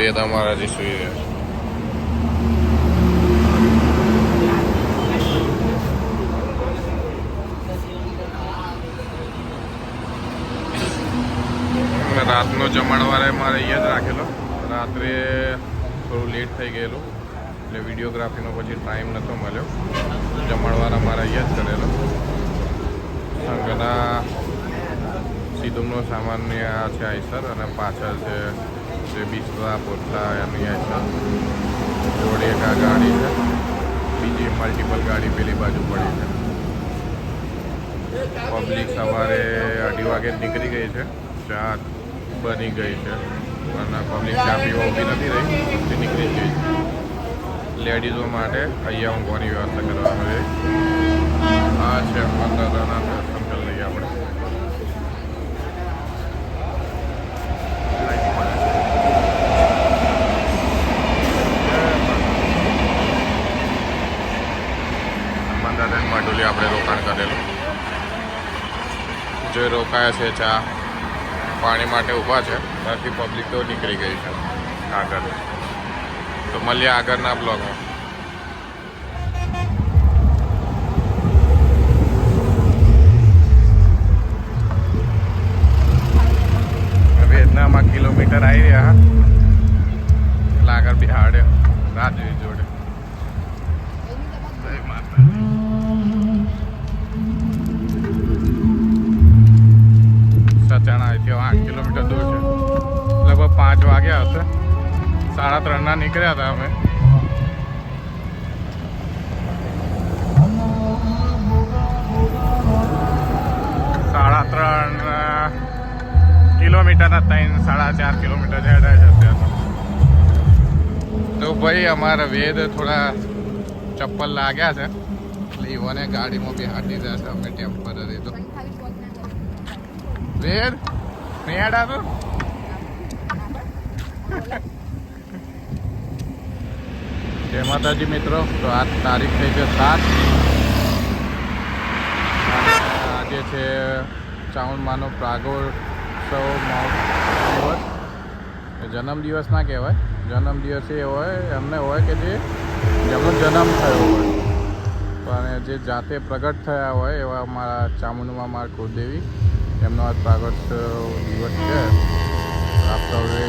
વેદ અમારા જે સુઈ રહ્યા છે. રાતનો જમણવારે મારે અહીંયા જ રાખેલો. રાત્રે થોડું લેટ થઈ ગયેલું એટલે વિડીયોગ્રાફીનો પછી ટાઈમ નહોતો મળ્યો. જમણવાર અમારે અહીંયા જ કરેલો. ઘણા સીધુમનો સામાન આ છે આઈસર અને પાછળ છે જે બિસ્તરા પોતા એની આઈસર. જોડે એક આ ગાડી છે, બીજી મલ્ટિપલ ગાડી પેલી બાજુ પડી છે. પબ્લિક સવારે 2:30 વાગે નીકળી ગઈ છે. ચા બની ગઈ છે અને પબ્લિક ચા પીવા ઊભી નથી રહી, તે નીકળી જ ગઈ છે. લેડીઝો માટે અહીંયા ઊંઘવાની વ્યવસ્થા કરવામાં આવે. આ છે અંદરના દર્શન કરી લઈએ આપણે. મંદાદન માટુલી આપણે રોકાણ કરેલું. જે રોકાયા છે ચા પાણી માટે ઊભા છે, ત્યાંથી પબ્લિક તો નીકળી ગઈ છે આગળ. તો મળીએ આગળના બ્લોગમાં. વેદનામાં કિલોમીટર આવી રહ્યા એટલે આગળ બિહાડ્યો રાજવી જોડે. જય માતાજી. સચાણા અહીંથી 8 કિલોમીટર દૂર છે. લગભગ 5 વાગ્યા હશે. 3:30 નીકળ્યા હતા અમે. કિલોમીટરના 3-4.5 કિલોમીટર જાય છે અત્યારે. તો ભાઈ અમારા વેદ થોડા ચપ્પલ લાગ્યા છે એટલે ઈવોને ગાડીમાં બી હાથ દીધા છે અમે ટેમ્પરરી. તો વેદ નહીં આડાતું. જય માતાજી મિત્રો. તો આજ તારીખ થઈ છે 7. આજે છે ચાઉંડમાનો પ્રાગોત્સવ દિવસ. જન્મદિવસ ના કહેવાય, જન્મદિવસ એ હોય એમને હોય કે જે જેમનો જન્મ થયો હોય પણ જે જાતે પ્રગટ થયા હોય એવા અમારા ચામુંડમાં મારા કુળદેવી, એમનો આજ પ્રાગોત્સવ દિવસ છે. આપ સૌએ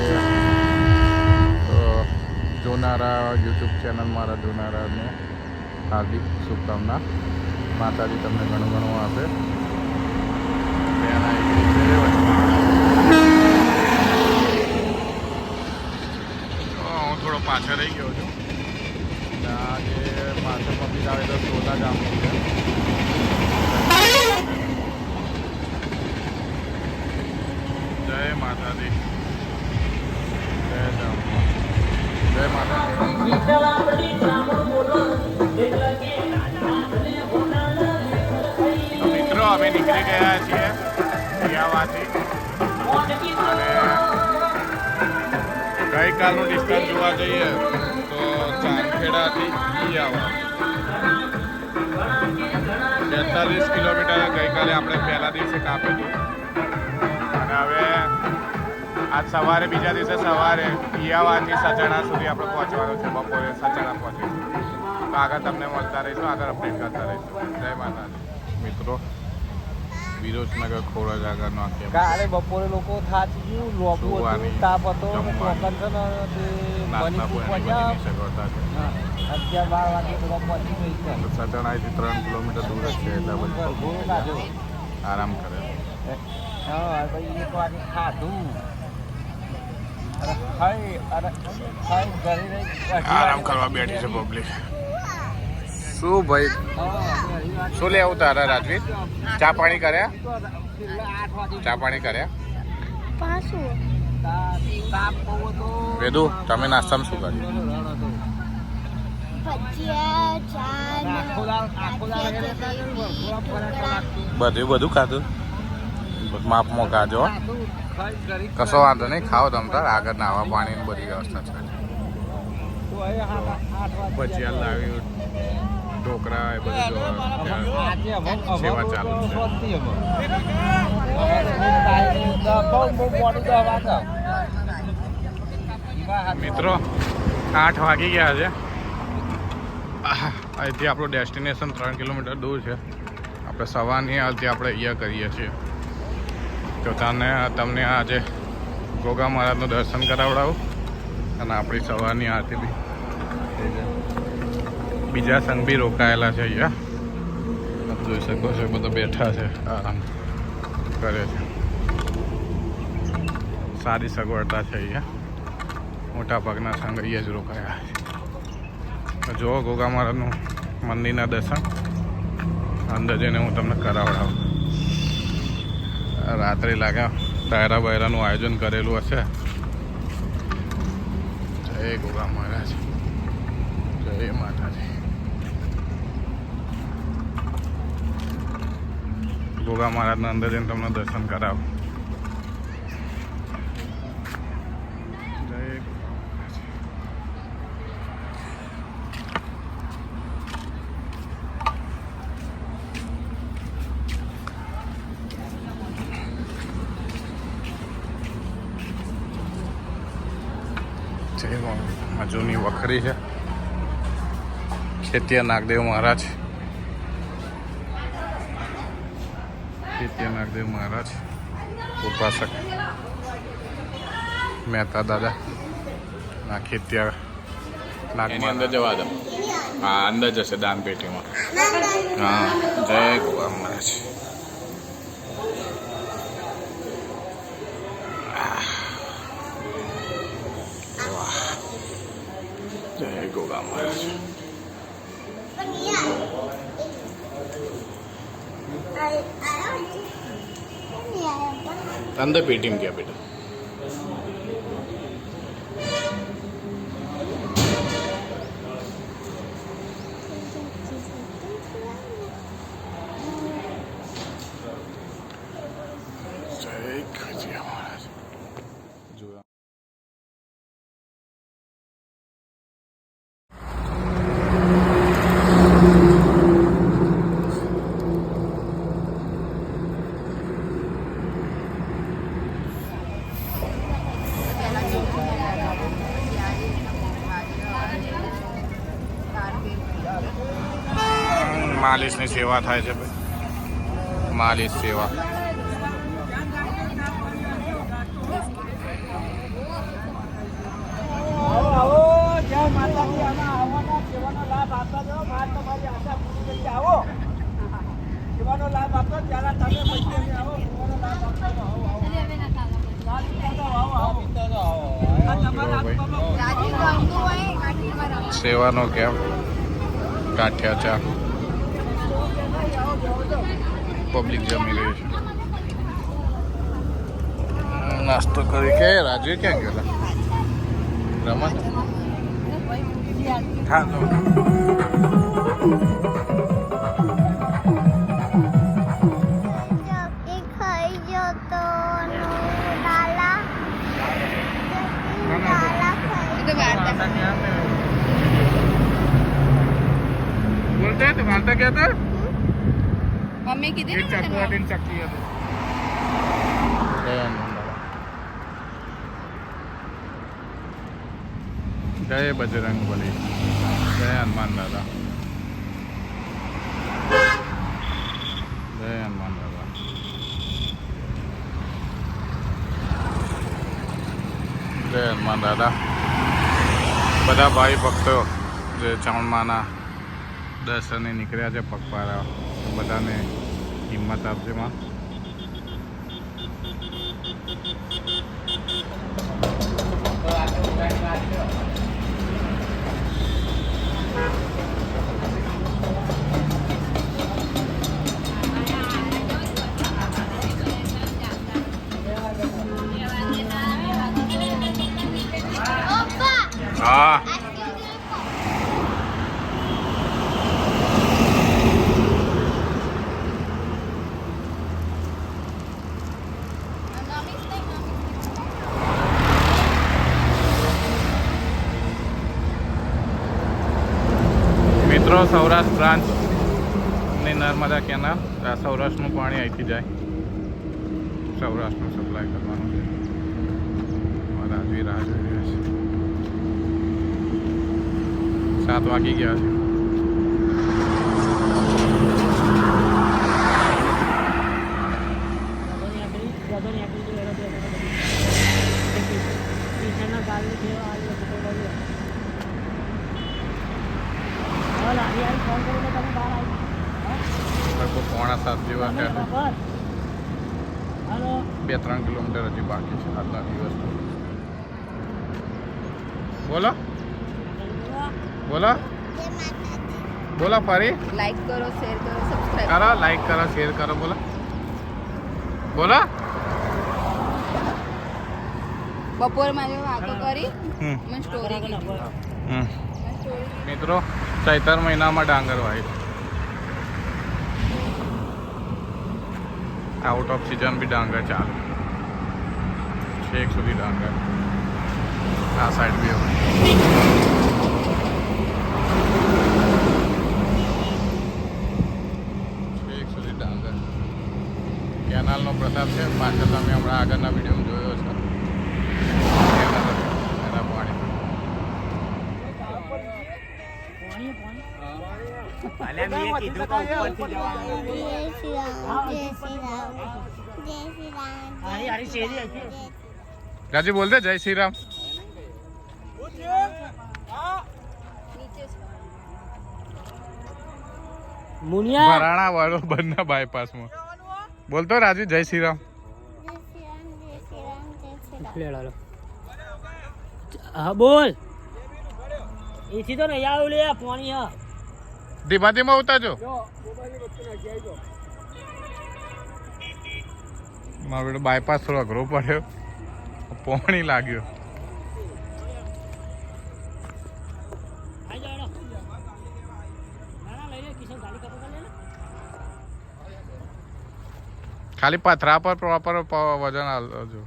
જોનારા યુટ્યુબ ચેનલ મારા જોનારાને હાર્દિક શુભકામના. માતાજી તમને ઘણું ઘણું આપે. હું થોડો પાછળ રહી ગયો છું. આજે પાછળ પબ્લિક આવે તો સોલા ગામનું છે. જય માતાજી. જય માતાજી. મિત્રો અમે નીકળી ગયા છીએ પિયાવાથી અને ગઈકાલનું ડિસ્ટન્સ જોવા જઈએ તો ચાંદખેડાથી પિયાવા 42 કિલોમીટર ગઈકાલે આપણે પહેલા દિવસે કાપ્યું હતું. અને હવે આજ સવારે બીજા દિવસે સવારે પિયાવાથી સચાણા સુધી આપણે પહોંચવાનું છે. બપોરે સચાણા પહોંચીશું. તો આગળ તમને મળતા રહીશું, આગળ અપડેટ કરતા રહીશું. જય માતાજી મિત્રો. વિરોજનગર ખોરજ આગળ નાખીએ. કાલે બપોરે લોકો થાકી ગયું, લોબુ હતું, તાપ હતો, ટોકન છે ને તે બની પહોંચ્યા. અત્યારે 12 વાગે તો પહોંચી ગઈ છે. સચાણાથી 3 કિલોમીટર દૂર જ છે એટલે બધું આરામ કરે. હા ભાઈ 1 વાગે ખાધું. આરામ કરવા બેઠી છે પબ્લિક. શું ભાઈ શું લેવું તારા રાજવી? ચા પાણી કર્યા? ચા પાણી કર્યા? વેદુ તમે નાસ્તામાં શું કર્યું? બધું ખાધું? માપમાં ખાજો. કશો વાંધો નહીં, ખાઓ તમ તાર. આગળ નાવા પાણીની બધી વ્યવસ્થા છે. ભજીયા લાવ્યું, ઢોકરા એ બધું સેવા ચાલુ છે. મિત્રો 8 વાગી ગયા છે. અહીંથી આપણું ડેસ્ટિનેશન 3 કિલોમીટર દૂર છે. આપણે સવારની હાલથી આપણે અહીંયા કરીએ છીએ. તો તમને આજે ગોગા મહારાજનું દર્શન કરાવડાવું અને આપણી સવારની આરતી બી થઈ જાય. બીજા સંઘ બી રોકાયેલા છે અહીંયા. તમે જોઈ શકો છો બધા બેઠા છે, આરામ કરે છે. સારી સગવડતા છે અહીંયા. મોટાભાગના સંઘ અહીંયા જ રોકાયા છે. જુઓ ગોગા મહારાજનું મંદિરના દર્શન અંદર જઈને હું તમને કરાવડાવું. રાત્રે લાગ્યા ડાયરા બાયરાનું આયોજન કરેલું હશે. જય ગોગા મહારાજ, જય માતાજી. ગોગા મહારાજના અંદર જઈને તમને દર્શન કરાવું. જૂની વખરી છે. ખેતિયા નાગદેવ મહારાજ, ખેતિયા નાગદેવ મહારાજ ઉપાસક મહેતા દાદા ના ખેતિયા નાગની અંદર જવા દો. હા, અંદર જશે દાન પેટીમાં. હા, જય ગોગા મહારાજ. જય ગોગા મહારાજ. અંદર પેટીમાં ગયા બેટા. જય ગોગા મહારાજ. જોયા માલિશની સેવા થાય છે ભાઈ. માલિશ સેવા. સેવાનો કેમ ગાંઠિયા ચા પબ્લિક જમી રહી છે. નાસ્તો કરી કે રાજુ ક્યાં ગયેલા? રમત હા बोलते हैं तुम्हारा क्या था? मम्मी कितने एक चक्कर दिन चक्की है जय बजरंग बली, जय हनुमान दादा, जय हनुमान दादा. જય હનુમાન દાદા. બધા ભાઈ ભક્તો જે ચામુંડમાના દર્શને નીકળ્યા છે પગપાળા, બધાને હિંમત આપજે માં. હા મિત્રો, સૌરાષ્ટ્ર બ્રાન્ચની નર્મદા કેનાલ, આ સૌરાષ્ટ્રનું પાણી અહીંથી જાય, સૌરાષ્ટ્રનું સપ્લાય કરવાનું છે. રાજવી રાહ જોઈ રહ્યા છે. 7 વાગી ગયા છે. લગભગ 6:45 જેવા થયા છે. 2-3 કિલોમીટર હજી બાકી છે આજના દિવસમાં. બોલો બોલો બોલો ફરી લાઈક કરો, શેર કરો, સબસ્ક્રાઇબ કરો, લાઈક કરો, શેર કરો. બોલો બોલો. બપોર માં વાતો કરી મેં સ્ટોરી કીધી. મિત્રો ચૈતર મહિનામાં ડાંગર વાય. આઉટ ઓફ સિઝન બી ડાંગર ચાલે. છેક સુધી ડાંગર. આ સાઈડ બી હોય. છેક સુધી ડાંગર. કેનાલનો પ્રતાપ છે. પાછળ તમે હમણાં આગળના વિડીયોમાં જોયો છે. એના પાણી રાજી બોલ દે જય શ્રી રામ. ભરાણા વાળો બંને બાયપાસમાં બોલતો રાજુ જય શ્રી રામ. હા બોલ. એથી તો નહીં આવું લે પાણી. હા ધીમા ધીમા ઉતારજો. મારો બેટો બાયપાસ થોડો અઘરો પડ્યો. પાણી લાગ્યો. ખાલી પથરા પર પ્રોપર વજન આવજો.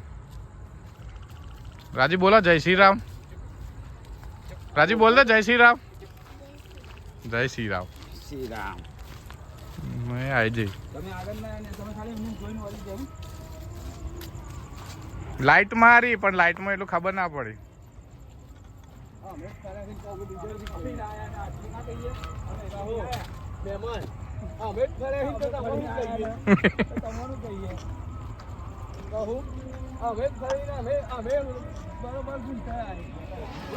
રાજી બોલો જય શ્રી રામ. રાજી બોલ દે જય શ્રી રામ. જય શ્રી રામ. શ્રી રામ. મેં આવી જઈ. લાઈટ મારી પણ લાઈટમાં એટલું ખબર ના પડી.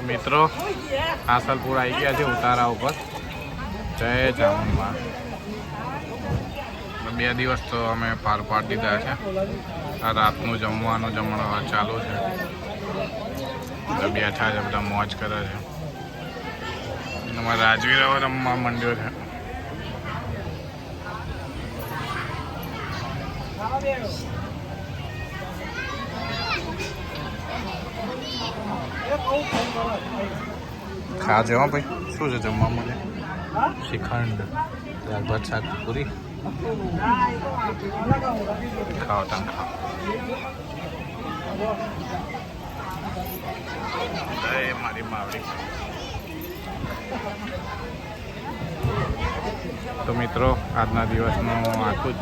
મિત્રો હાસલપુર આવી ગયા છે ઉતારા ઉપર. જય ચામુંડમાં. 2 દિવસ તો અમે પાર પાડી દીધા છે. આ રાતનું જમવાનું જમણવાર ચાલુ છે. બેઠા છે બધા મોજ કરે છે. અમારા રાજવીર હવે રમવા માંડ્યો છે. ખાજે હો ભાઈ. શું છે જમવા મને? શ્રીખંડ, દાળ ભાત, શાક, પૂરી. ખાઓ તમે ખાઓ. મારી માવડી. તો મિત્રો આજના દિવસનું આટલું જ.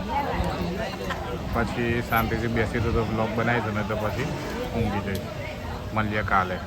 પછી શાંતિથી બેસી તો બ્લોગ બનાવી દો ને તો પછી ઊંઘી જઈશ. મળીએ કાલે.